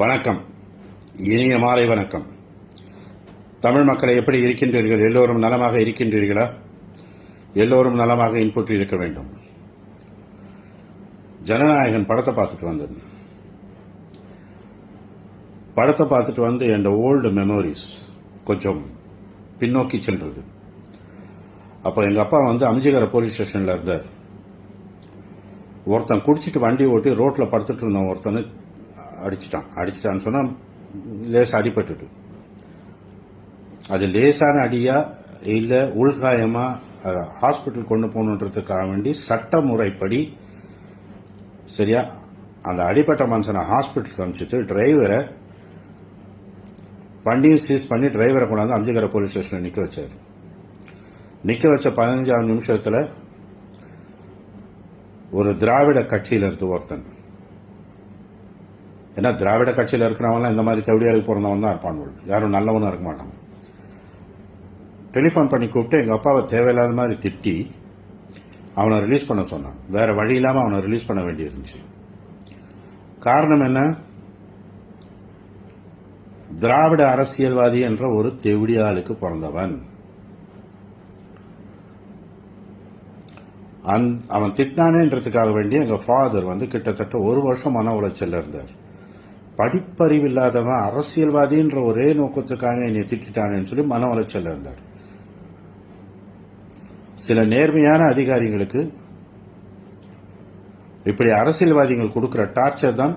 வணக்கம். இனிய மாலை வணக்கம். தமிழ் மக்களை எப்படி இருக்கின்றீர்கள்? எல்லோரும் நலமாக இருக்கின்றீர்களா? எல்லோரும் நலமாக இன்புற்று இருக்க வேண்டும். ஜனநாயகன் படத்தை பார்த்துட்டு வந்தேன். படத்தை பார்த்துட்டு வந்து என் ஓல்டு மெமோரிஸ் கொஞ்சம் பின்னோக்கி சென்றது. அப்போ எங்கள் அப்பா வந்து அம்ஜிகர போலீஸ் ஸ்டேஷனில் இருந்தார். ஒருத்தன் குடிச்சிட்டு வண்டி ஓட்டி ரோட்டில் படுத்துட்டு இருந்தவன் ஒருத்தனை அடிச்சிட்டான்னு சொன்னால் லேசாக அடிபட்டுட்டு, அது லேசான அடியா இல்லை உள்காயமாக ஹாஸ்பிட்டல் கொண்டு போகணுன்றதுக்காக வேண்டி சட்ட முறைப்படி சரியா அந்த அடிப்பட்ட மனுஷனை ஹாஸ்பிட்டலுக்கு அனுப்பிச்சிட்டு டிரைவரை வண்டியும் சீஸ் பண்ணி டிரைவரை கொண்டாந்து அம்ஜிகர போலீஸ் ஸ்டேஷனில் நிற்க வச்சார். நிற்க வச்ச 15 நிமிஷத்தில் ஒரு திராவிட கட்சியில் இருந்து ஒருத்தன், ஏன்னா திராவிட கட்சியில் இருக்கிறவங்களாம் இந்த மாதிரி தவிடியாருக்கு பிறந்தவன் தான் இருப்பான், யாரும் நல்லவனும் இருக்க மாட்டாங்க. டெலிஃபோன் பண்ணி கூப்பிட்டு எங்கள் அப்பாவை தேவையில்லாத மாதிரி திட்டி அவனை ரிலீஸ் பண்ண சொன்னான். வேறு வழி இல்லாமல் அவனை ரிலீஸ் பண்ண வேண்டியிருந்துச்சு. காரணம் என்ன? திராவிட அரசியல்வாதி என்ற ஒரு தெவிடியாளுக்கு பிறந்தவன். அவன் திட்டினானேன்றதுக்காக வேண்டி எங்கள் ஃபாதர் வந்து கிட்டத்தட்ட 1 வருஷம் மன உளைச்சல் இருந்தார். படிப்பறிவு இல்லாதவன் அரசியல்வாதின்ற ஒரே நோக்கத்துக்காக என்னை திட்டானேன்னு சொல்லி மன உளைச்சல் இருந்தார். சில நேர்மையான அதிகாரிகளுக்கு இப்படி அரசியல்வாதிகள் கொடுக்கிற டார்ச்சர் தான்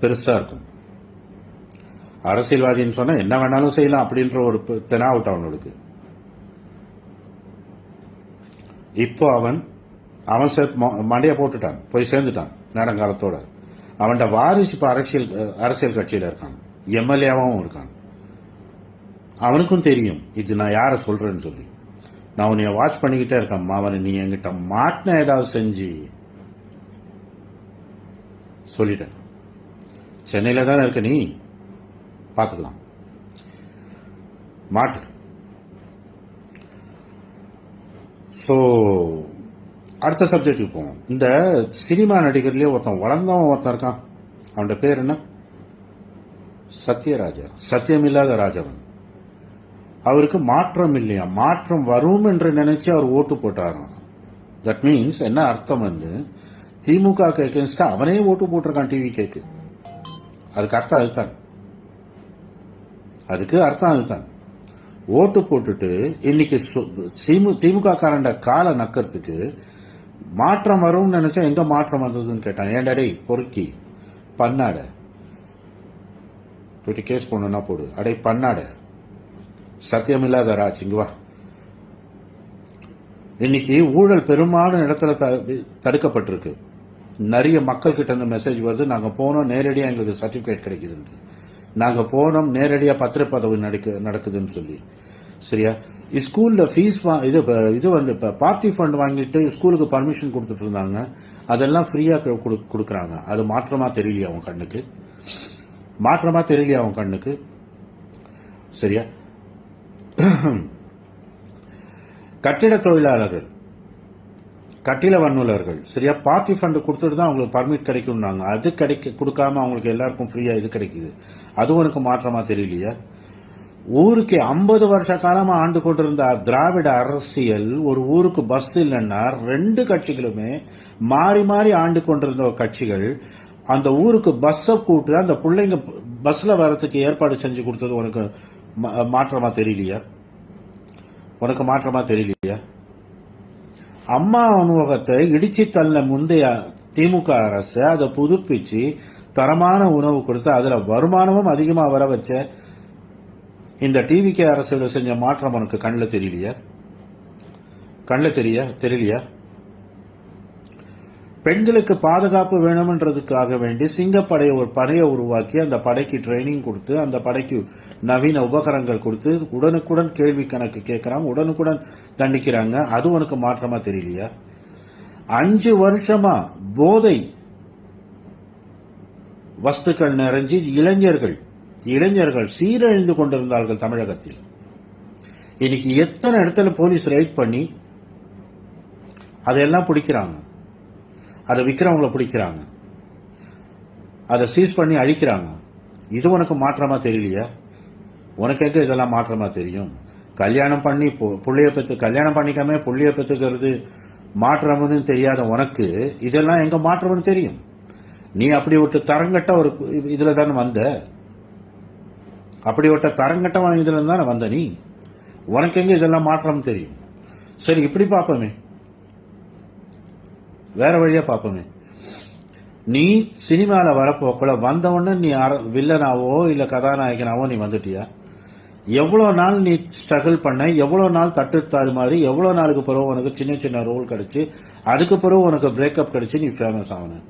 பெருசா இருக்கும். அரசியல்வாதின்னு சொன்னா என்ன வேணாலும் செய்யலாம் அப்படின்ற ஒரு தெனாவட் அவனுக்கு. இப்போ அவன் மண்டைய போட்டுட்டான், போய் சேர்ந்துட்டான் நேரங்காலத்தோட. அவன்கிட்ட வாரிசு இப்போ அரசியல் கட்சியில் இருக்கான், எம்எல்ஏவாகவும் இருக்கான். அவனுக்கும் தெரியும் இது நான் யாரை சொல்றேன்னு சொல்லி. நான் உன்னைய வாட்ச் பண்ணிக்கிட்டே இருக்கேன். அவனை நீ என்கிட்ட மாட்டின ஏதாவது செஞ்சு சொல்லிட்டேன். சென்னையில் தானே இருக்க, நீ பார்த்துக்கலாம், மாட்டு. ஸோ அடுத்த சப்ஜெக்டுக்கு போவோம். இந்த சினிமா நடிகர்லேயே வளர்ந்தவன் ஒருத்தன் இருக்கான். அவனோட பேர் என்ன? சத்யராஜா, சத்தியமில்லாத ராஜவன். அவருக்கு மாற்றம் இல்லையா? மாற்றம் வரும் என்று நினைச்சு அவர் ஓட்டு போட்டாராம். தட் மீன்ஸ் என்ன அர்த்தம் வந்து திமுக அகேன்ஸ்டா அவனே ஓட்டு போட்டிருக்கான் டிவி கேக்கு. அதுக்கு அர்த்தம் அதுதான். அதுக்கு அர்த்தம் அதுதான். ஓட்டு போட்டுட்டு இன்னைக்கு திமுக காரண்ட காலை நக்கிறதுக்கு மாற்றம் வரும்னு நினைச்சா எங்க மாற்றம் வந்ததுன்னு கேட்டான். ஏன்டா பொறுக்கி பண்ணாட போயிட்டு கேஸ் போடணும்னா போடு. அடே பண்ணாட சத்தியம் இல்லாத ராஜ் இங்க வா. இன்னைக்கு ஊழல் பெரும்பாலான இடத்துல தடுக்கப்பட்டிருக்கு. நிறைய மக்கள் கிட்ட இருந்து மெசேஜ் வருது, நாங்க போனோம் நேரடியா எங்களுக்கு சர்டிபிகேட் கிடைக்குதுன்னு. நாங்க போனோம் நேரடியா பத்திரப்பதவி நடக்குதுன்னு சொல்லி. சரியா? ஸ்கூல்ல ஃபீஸ் இது வந்து பார்ட்டி ஃபண்ட் வாங்கிட்டு ஸ்கூலுக்கு பர்மிஷன் கொடுத்துட்டு இருந்தாங்க. அதெல்லாம் ஃப்ரீயா கொடுக்குறாங்க. அது மாற்றமா தெரியலையா அவன் கண்ணுக்கு? மாற்றமா தெரியலையா அவன் கண்ணுக்கு? சரியா? கட்டிட தொழிலாளர்கள், கட்டிட வன்னுலர்கள் சரியா பார்ட்டி ஃபண்ட் கொடுத்துட்டு தான் அவங்களுக்கு பர்மிட் கிடைக்கும்னாங்க. அது கொடுக்காம அவங்களுக்கு எல்லாருக்கும் ஃப்ரீயா இது கிடைக்குது. அதுவும் எனக்கு மாற்றமா தெரியலையா? ஊருக்கு 50 வருஷ காலமா ஆண்டு கொண்டிருந்த திராவிட அரசியல், ஒரு ஊருக்கு பஸ் இல்லைன்னா 2 கட்சிகளுமே மாறி மாறி ஆண்டு கொண்டிருந்த கட்சிகள் அந்த ஊருக்கு பஸ்ஸை கூட்டு அந்த பிள்ளைங்க பஸ்ல வர்றதுக்கு ஏற்பாடு செஞ்சு கொடுத்தது உனக்கு மாற்றமா தெரியலையா? உனக்கு மாற்றமா தெரியலையா? அம்மா உணவகத்தை இடிச்சு தள்ள முந்தைய திமுக அரசு அதை புதுப்பிச்சு தரமான உணவு கொடுத்து அதுல வருமானமும் அதிகமா வர வச்ச இந்த டிவிகே அரசு செஞ்ச மாற்றம் உனக்கு கண்ணில் தெரியலையா? கண்ணில் தெரியலையா? பெண்களுக்கு பாதுகாப்பு வேணும்ன்றதுக்காக வேண்டி சிங்கப்படையை ஒரு படையை உருவாக்கி அந்த படைக்கு ட்ரைனிங் கொடுத்து அந்த படைக்கு நவீன உபகரணங்கள் கொடுத்து உடனுக்குடன் கேள்வி கணக்கு கேட்கறாங்க, உடனுக்குடன் தண்டிக்கிறாங்க. அது உனக்கு மாற்றமா தெரியலையா? 5 வருஷமா போதை வஸ்துக்கள் நிறைஞ்சி இளைஞர்கள் சீரழிந்து கொண்டிருந்தார்கள் தமிழகத்தில். இன்னைக்கு எத்தனை இடத்துல போலீஸ் ரைட் பண்ணி அதெல்லாம் பிடிக்கிறாங்க. அதை விற்கிறவங்கள பிடிக்கிறாங்க. அதை சீஸ் பண்ணி அழிக்கிறாங்க. இது உனக்கு மாற்றமா தெரியலையா? உனக்கு எங்க இதெல்லாம் மாற்றமா தெரியும்? கல்யாணம் பண்ணி புள்ளைய பெற்று கல்யாணம் பண்ணிக்காம புள்ளைய பெற்றுக்கிறது மாற்றம்னு தெரியாத உனக்கு இதெல்லாம் எங்க மாற்றம்னு தெரியும்? நீ அப்படி ஒரு தரங்கட்ட ஒரு இதுல தானே வந்த. அப்படி ஒரு தரங்கட்டமான இதுல தானே வந்த நீ. உனக்கு எங்க இதெல்லாம் மாற்றம் தெரியும்? சரி, இப்படி பார்ப்போமே, வேற வழியா பார்ப்போமே. நீ சினிமாவில் வரப்போக்குள்ள வந்தவொடனே நீ வில்லனாவோ இல்லை கதாநாயகனாவோ நீ வந்துட்டியா? எவ்வளோ நாள் நீ ஸ்ட்ரகிள் பண்ண, எவ்வளோ நாள் தட்டு தாறுமாறி, எவ்வளோ நாளுக்கு பிறகு உனக்கு சின்ன சின்ன ரோல் கிடைச்சி, அதுக்கு பிறகு உனக்கு பிரேக்கப் கிடைச்சி நீ ஃபேமஸ் ஆகன?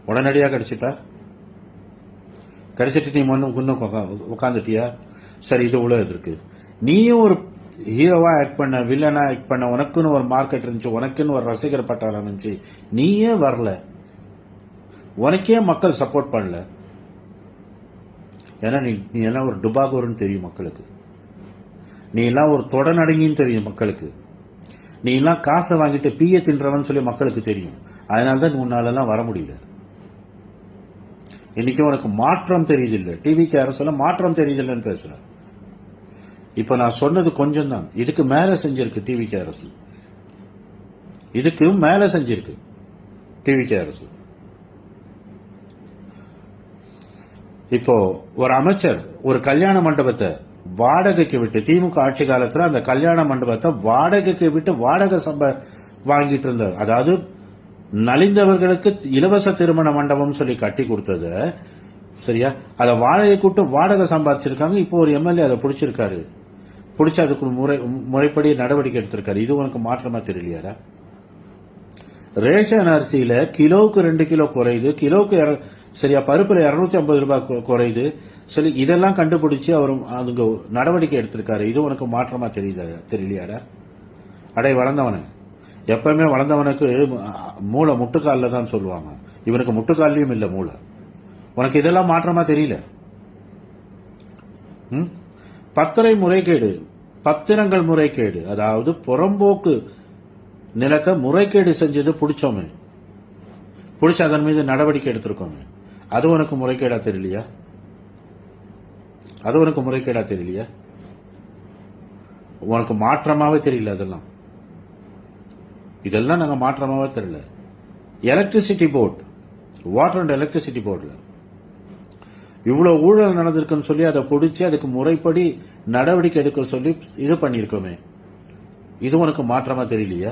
உடனடியாக கிடைச்சிட்டா? கிடைச்சிட்டு நீ இன்னும் உட்காந்துட்டியா? சரி, இது உள்ள இருக்கு. நீயும் ஒரு ஹீரோவா ஆக்ட் பண்ண, வில்லனா ஆக்ட் பண்ண, உனக்குன்னு ஒரு மார்க்கெட் இருந்துச்சு, உனக்குன்னு ஒரு ரசிகர் பட்டாளம் இருந்துச்சு, நீயே வரல. உனக்கே மக்கள் சப்போர்ட் பண்ணல. ஏன்னா நீ எல்லாம் ஒரு டுபாகூர்னு தெரியும் மக்களுக்கு. நீ எல்லாம் ஒரு தொடநடுங்கின்னு தெரியும் மக்களுக்கு. நீ எல்லாம் காசை வாங்கிட்டு பிய தின்றவன் சொல்லி மக்களுக்கு தெரியும். அதனால்தான் உன்னாலெல்லாம் வர முடியல. இன்னைக்கு உனக்கு மாற்றம் தெரியுதில்லை. டிவிக்கு அரசுல மாற்றம் தெரியுதில்லைன்னு பேசுறேன். இப்ப நான் சொன்னது கொஞ்சம் தான். இதுக்கு மேல செஞ்சிருக்கு டிவிக்கு அரசு. இதுக்கு மேல செஞ்சிருக்கு டிவிக்கு அரசு. இப்போ ஒரு அமைச்சர் ஒரு கல்யாண மண்டபத்தை வாடகைக்கு விட்டு, திமுக ஆட்சி காலத்துல அந்த கல்யாண மண்டபத்தை வாடகைக்கு விட்டு வாடகை வாங்கிட்டு இருந்தார். அதாவது நலிந்தவர்களுக்கு இலவச திருமண மண்டபம் சொல்லி கட்டி கொடுத்தது, சரியா? அதை வாடகை கூட்டு வாடகை சம்பாதிச்சிருக்காங்க. இப்போ ஒரு எம்எல்ஏ அதை பிடிச்சிருக்காரு. பிடிச்சி அதுக்கு முறைப்படி நடவடிக்கை எடுத்திருக்காரு. இது உனக்கு மாற்றமா தெரியலையாடா? ரேஷன் அரிசியில கிலோவுக்கு 2 கிலோ குறையுது, கிலோவுக்கு சரியா பருப்புல 250 ரூபாய் குறையுது சொல்லி இதெல்லாம் கண்டுபிடிச்சு அவர் அதுக்கு நடவடிக்கை எடுத்திருக்காரு. இது உனக்கு மாற்றமா தெரியலையாடா? அடை வளர்ந்தவனு, எப்பவுமே வளர்ந்தவனுக்கு மூளை முட்டுக்காலில் தான் சொல்லுவாங்க. இவனுக்கு முட்டுக்கால்லையும் இல்லை மூளை. உனக்கு இதெல்லாம் மாற்றமா தெரியல? பத்திரை முறைகேடு, பத்திரங்கள் முறைகேடு, அதாவது புறம்போக்கு நிலத்தை முறைகேடு செஞ்சது பிடிச்சோமே, பிடிச்ச அதன் மீது நடவடிக்கை எடுத்திருக்கோமே, அது உனக்கு முறைகேடா தெரியலையா? அது உனக்கு முறைகேடா தெரியலையா? உனக்கு மாற்றமாவே தெரியல. இதெல்லாம் நாங்கள் மாற்றமாவே தெரியல. Electricity board, water and electricity போர்டில் இவ்வளவு ஊழல் நடந்திருக்குன்னு சொல்லி அதை பிடிச்சி அதுக்கு முறைப்படி நடவடிக்கை எடுக்க சொல்லி இது பண்ணியிருக்கோமே, இது உனக்கு மாற்றமா தெரியலையா?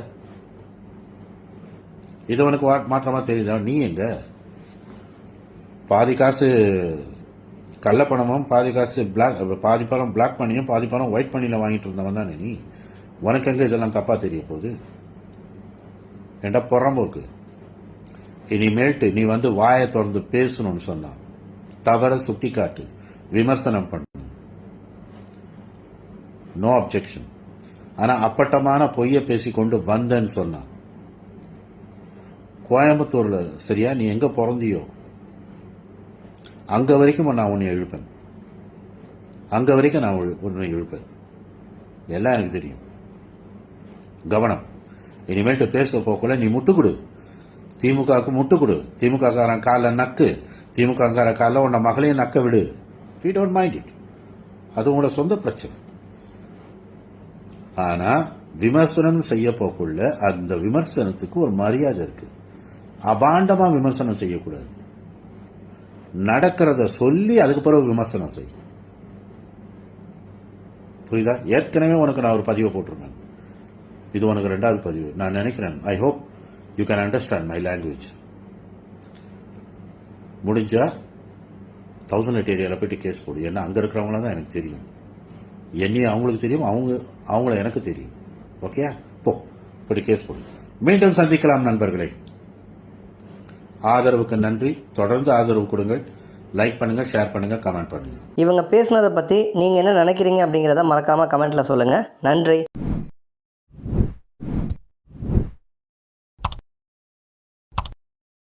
இது உனக்கு மாற்றமா தெரியுதா? நீ எங்க பாதி காசு கள்ளப்பணமும் பாதி காசு பாதி பணம் பிளாக் பண்ணியும் பாதி பணம் ஒயிட் பண்ணியில வாங்கிட்டு இருந்தவன் தானே நீ. உனக்கு எங்க இதெல்லாம் தப்பா தெரிய போகுது? ஏண்டா புறம்போக்கு, இனிமேல்ட்டு நீ வந்து வாயை திறந்து பேசணும்னு சொன்னா தவற சுட்டி காட்டு, விமர்சனம் பண்ணு, நோ அப்ஜெக்ஷன். ஆனா அப்பட்டமான பொய்ய பேசிக்கொண்டு வந்தேன்னு சொன்னா கோயம்புத்தூர்ல, சரியா, நீ எங்க பிறந்தியோ அங்க வரைக்கும் நான் உன்னை இழுப்பேன். அங்க வரைக்கும் நான் உன்னை இழுப்பேன். எல்லாம் எனக்கு தெரியும். கவனம். இனிமேல்ட்டு பேச போக்குள்ள நீ முட்டு கொடு, திமுகவுக்கு முட்டு கொடு. திமுக காரன் காலில் நக்கு, திமுக கார காலில் உன்னை மகளையும் நக்க விடு. We don't mind it. அது உங்களோட சொந்த பிரச்சனை. ஆனா விமர்சனம் செய்ய போக்குள்ள அந்த விமர்சனத்துக்கு ஒரு மரியாதை இருக்கு. அபாண்டமா விமர்சனம் செய்யக்கூடாது. நடக்கிறத சொல்லி அதுக்கு பிறகு விமர்சனம் செய். புரியுதா? ஏற்கனவே உனக்கு நான் ஒரு பதிவை போட்டிருக்கேன். இது உனக்கு 2வது பதிவு. நான் நினைக்கிறேன், I hope you can understand my language. முடிஞ்சா 1008 ஏரியாவில் போயிட்டு கேஸ் போடு. ஏன்னா அங்கே இருக்கிறவங்கள தான் எனக்கு தெரியும், என்னையும் அவங்களுக்கு தெரியும், அவங்கள எனக்கு தெரியும். ஓகே, போயிட்டு கேஸ் போடு. மீண்டும் சந்திக்கலாம் நண்பர்களே. ஆதரவுக்கு நன்றி. தொடர்ந்து ஆதரவு கொடுங்கள். லைக் பண்ணுங்கள், ஷேர் பண்ணுங்கள், கமெண்ட் பண்ணுங்கள். இவங்க பேசுனதை பற்றி நீங்கள் என்ன நினைக்கிறீங்க அப்படிங்கிறத மறக்காமல் கமெண்ட்டில் சொல்லுங்கள். நன்றி.